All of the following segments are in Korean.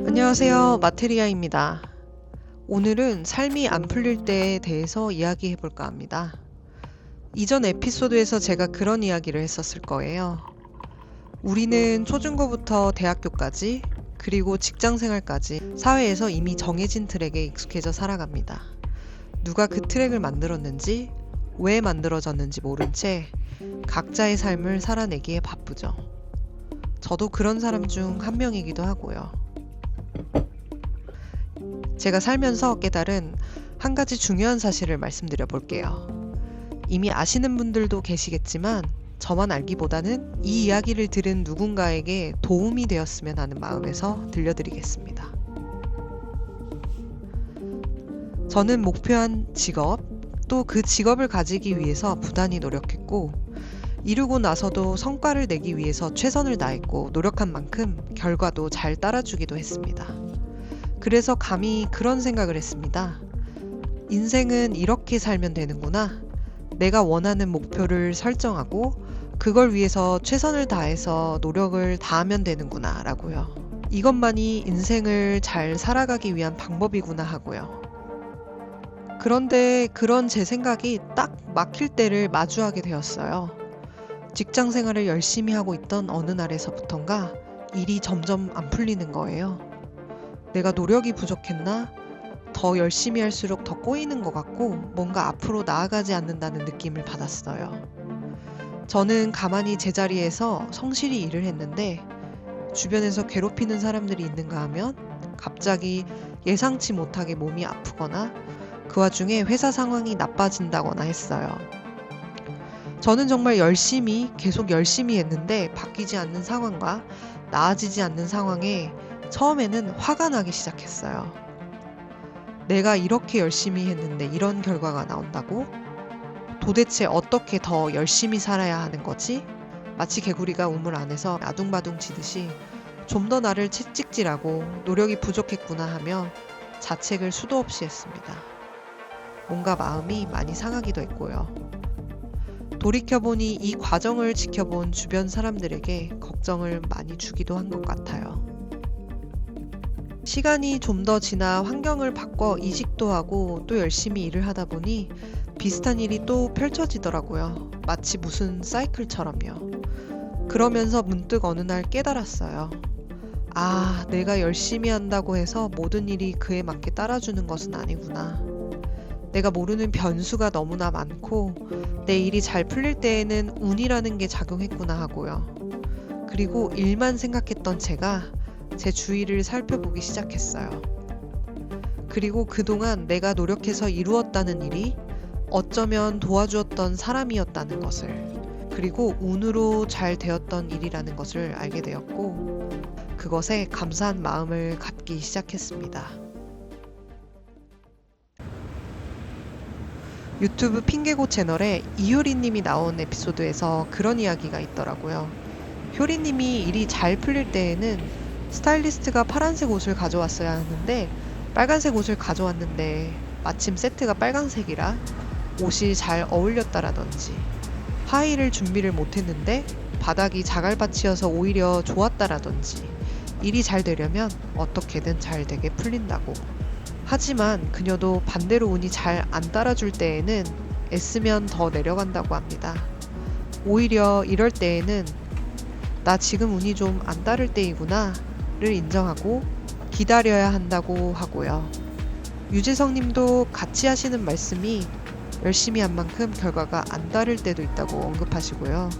안녕하세요, 마테리아입니다. 오늘은 삶이 안 풀릴 때에 대해서 이야기해 볼까 합니다. 이전 에피소드에서 제가 그런 이야기를 했었을 거예요. 우리는 초중고부터 대학교까지, 그리고 직장 생활까지 사회에서 이미 정해진 트랙에 익숙해져 살아갑니다. 누가 그 트랙을 만들었는지, 왜 만들어졌는지 모른 채 각자의 삶을 살아내기에 바쁘죠. 저도 그런 사람 중 한 명이기도 하고요. 제가 살면서 깨달은 한 가지 중요한 사실을 말씀드려 볼게요. 이미 아시는 분들도 계시겠지만 저만 알기보다는 이 이야기를 들은 누군가에게 도움이 되었으면 하는 마음에서 들려드리겠습니다. 저는 목표한 직업, 또 그 직업을 가지기 위해서 부단히 노력했고, 이루고 나서도 성과를 내기 위해서 최선을 다했고 노력한 만큼 결과도 잘 따라주기도 했습니다. 그래서 감히 그런 생각을 했습니다. 인생은 이렇게 살면 되는구나. 내가 원하는 목표를 설정하고 그걸 위해서 최선을 다해서 노력을 다하면 되는구나 라고요. 이것만이 인생을 잘 살아가기 위한 방법이구나 하고요. 그런데 그런 제 생각이 딱 막힐 때를 마주하게 되었어요. 직장 생활을 열심히 하고 있던 어느 날에서부턴가 일이 점점 안 풀리는 거예요. 내가 노력이 부족했나? 더 열심히 할수록 더 꼬이는 것 같고 뭔가 앞으로 나아가지 않는다는 느낌을 받았어요. 저는 가만히 제자리에서 성실히 일을 했는데 주변에서 괴롭히는 사람들이 있는가 하면 갑자기 예상치 못하게 몸이 아프거나 그 와중에 회사 상황이 나빠진다거나 했어요. 저는 정말 계속 열심히 했는데 바뀌지 않는 상황과 나아지지 않는 상황에 처음에는 화가 나기 시작했어요. 내가 이렇게 열심히 했는데 이런 결과가 나온다고? 도대체 어떻게 더 열심히 살아야 하는 거지? 마치 개구리가 우물 안에서 아둥바둥 지듯이 좀 더 나를 채찍질하고 노력이 부족했구나 하며 자책을 수도 없이 했습니다. 뭔가 마음이 많이 상하기도 했고요. 돌이켜보니 이 과정을 지켜본 주변 사람들에게 걱정을 많이 주기도 한 것 같아요. 시간이 좀 더 지나 환경을 바꿔 이직도 하고 또 열심히 일을 하다 보니 비슷한 일이 또 펼쳐지더라고요. 마치 무슨 사이클처럼요. 그러면서 문득 어느 날 깨달았어요. 아, 내가 열심히 한다고 해서 모든 일이 그에 맞게 따라주는 것은 아니구나. 내가 모르는 변수가 너무나 많고 내 일이 잘 풀릴 때에는 운이라는 게 작용했구나 하고요. 그리고 일만 생각했던 제가 제 주위를 살펴보기 시작했어요. 그리고 그동안 내가 노력해서 이루었다는 일이 어쩌면 도와주었던 사람이었다는 것을, 그리고 운으로 잘 되었던 일이라는 것을 알게 되었고, 그것에 감사한 마음을 갖기 시작했습니다. 유튜브 핑계고 채널에 이효리님이 나온 에피소드에서 그런 이야기가 있더라고요. 효리님이 일이 잘 풀릴 때에는 스타일리스트가 파란색 옷을 가져왔어야 하는데 빨간색 옷을 가져왔는데 마침 세트가 빨간색이라 옷이 잘 어울렸다라든지, 파일을 준비를 못했는데 바닥이 자갈밭이어서 오히려 좋았다라든지, 일이 잘 되려면 어떻게든 잘 되게 풀린다고. 하지만 그녀도 반대로 운이 잘 안 따라줄 때에는 애쓰면 더 내려간다고 합니다. 오히려 이럴 때에는 나 지금 운이 좀 안 따를 때이구나 를 인정하고 기다려야 한다고 하고요. 유재성 님도 같이 하시는 말씀이 열심히 한 만큼 결과가 안 따를 때도 있다고 언급하시고요.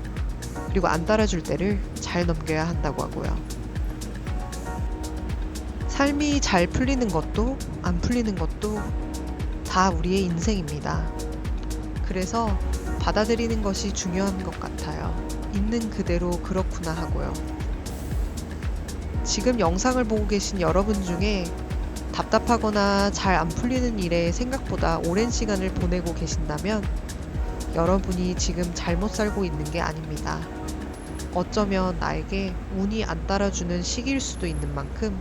그리고 안 따라줄 때를 잘 넘겨야 한다고 하고요. 삶이 잘 풀리는 것도 안 풀리는 것도 다 우리의 인생입니다. 그래서 받아들이는 것이 중요한 것 같아요. 있는 그대로 그렇구나 하고요. 지금 영상을 보고 계신 여러분 중에 답답하거나 잘 안 풀리는 일에 생각보다 오랜 시간을 보내고 계신다면 여러분이 지금 잘못 살고 있는 게 아닙니다. 어쩌면 나에게 운이 안 따라주는 시기일 수도 있는 만큼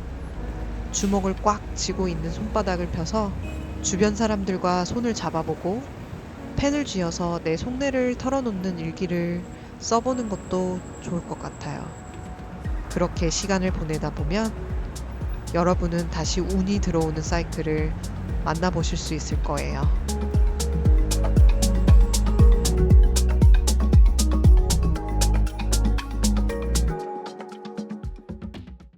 주먹을 꽉 쥐고 있는 손바닥을 펴서 주변 사람들과 손을 잡아보고 펜을 쥐어서 내 속내를 털어놓는 일기를 써보는 것도 좋을 것 같아요. 그렇게 시간을 보내다 보면 여러분은 다시 운이 들어오는 사이클을 만나보실 수 있을 거예요.